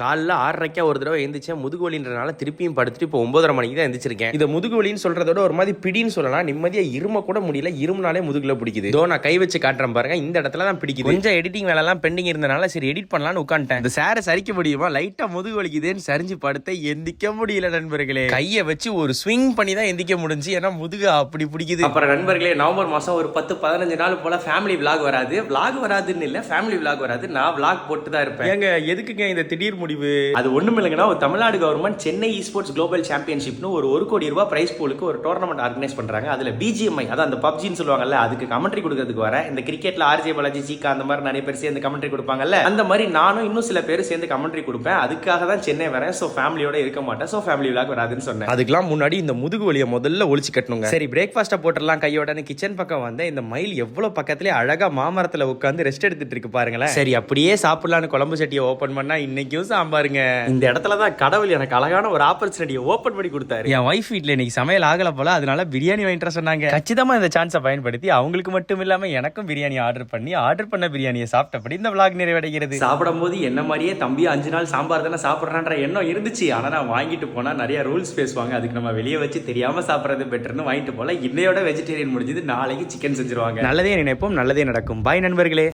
காலைல 6:30 ஒரு தடவை எழுந்திரிச்சேன். முதுகு வலின்றனால திருப்பியும் படுத்துட்டு இப்போ 9:30 மணிக்கு தான் எந்திரிச்சிருக்கேன். இந்த முதுகு வலின்னு சொல்றதோட ஒரு மாதிரி பிடின்னு சொல்லலாம். நிம்மதியா இரும கூட முடியல. இருமுனாலே முதுகுல பிடிக்குது. இதோ நான் கை வச்சு காட்டுறேன் பாருங்க. இந்த இடத்துல தான் பிடிக்குது. கொஞ்சம் எடிட்டிங் வேலை எல்லாம் பெண்டிங் இருந்தனால சரி எடிட் பண்ணலாம்னு உட்காந்துட்டேன். இந்த சேரை சரிக்க முடியுமா? லைட்டா முதுகு வலிக்குதுன்னு சரிஞ்சு படுத்த எந்திக்க முடியல நண்பர்களே. கையை வச்சு ஒரு ஸ்விங் பண்ணி தான் எந்திக்க முடிஞ்சு. ஏன்னா முதுகு அப்படி பிடிக்குது. அப்புறம் நண்பர்களே, நவம்பர் மாசம் ஒரு 10-15 நாள் போல ஃபேமிலி விளாக் வராது. விளாக் வராதுன்னு இல்ல, ஃபேமிலி விளாக் வராது. நான் விளாக் போட்டு தான் இருப்பேன். ஏங்க எதுக்குங்க இந்த திடீர் முடிவு? அது ஒண்ணும் இல்லைங்கன்னா, Tamil Nadu government Chennai sports global சாம்பியன்ஷிப்னு ஒரு 1 கோடி ரூபாய் பிரைஸ் பூலுக்கு ஒரு டோர்னமெண்ட் ஆர்கனைஸ் பண்றாங்க. அதுல பிஜிஎம்ஐ, அதான் அந்த பப்ஜின்னு சொல்லுவாங்கல்ல, அதுக்கு கமெண்ட்ரி கொடுக்கறதுக்கு வரேன். இந்த கிரிக்கெட்ல ஆர்ஜே பாலாஜி, சீக்கா அந்த மாதிரி நிறைய பேர் சேர்ந்து கமெண்ட்ரி கொடுப்பாங்கல்ல, அந்த மாதிரி நானும் இன்னும் சில பேர் சேர்ந்து கமெண்ட்ரி கொடுப்பேன். அதுக்காக தான் சென்னை வரேன். சோ ஃபேமிலியோட இருக்க மாட்டேன். சோ ஃபேமிலி விளாக் வராதுன்னு சொன்னேன். அதுக்கெல்லாம் முன்னாடி இந்த முதுகு வலியை முதல்ல ஒழிச்சு கட்டணுங்க. சரி பிரேக்ஃபாஸ்ட்டை போட்டுடலாம் கையோட கிச்சன் பக்கம் வந்தேன். இந்த மயில் எவ்வளவு பக்கத்திலே அழகா மாமரத்துல உட்காந்து ரெஸ்ட் எடுத்துட்டு இருக்கு பாருங்களேன். சரி அப்படியே சாப்பிடலான்னு குழம்பு சட்டியை ஓபன் பண்ணா இன்னைக்கும் சாம்பாருங்க. இந்த இடத்துல தான் கடவுள் எனக்கு அழகான ஒரு ஆப்பர்ச்சுனிட்டியை ஓபன் பண்ணி கொடுத்தாரு. என் வைஃப் வீட்ல இன்னைக்கு சமையல் ஆகல போல, அதனால பிரியாணி வாங்கிட்டு சொன்னாங்க. கச்சிதமா இந்த சான்ஸை பயன்படுத்தி அவங்களுக்கு மட்டும் இல்லாம எனக்கும் பிரியாணி ஆர்டர் பண்ண பிரியாணியை சாப்பிட்டபடி இந்த விளாக் நிறைவடைகிறது. சாப்பிடும் போது என்ன மாதிரியே தம்பி 5 நாள் சாம்பார் தானே சாப்பிட்றான்ற எண்ணம் இருந்துச்சு. ஆனா நான் வாங்கிட்டு போனா நிறைய ரூல்ஸ் பேசுவாங்க. அதுக்கு நம்ம வெளியே வச்சு தெரியாம சாப்பிட்றது பெட்டர்னு வாங்கிட்டு போல. இன்னையோட வெஜிடேரியன் முடிஞ்சது, நாளைக்கு சிக்கன் செஞ்சிருவாங்க. நல்லதே நினைப்போம், நல்லதே நடக்கும். பாய் நண்பர்களே.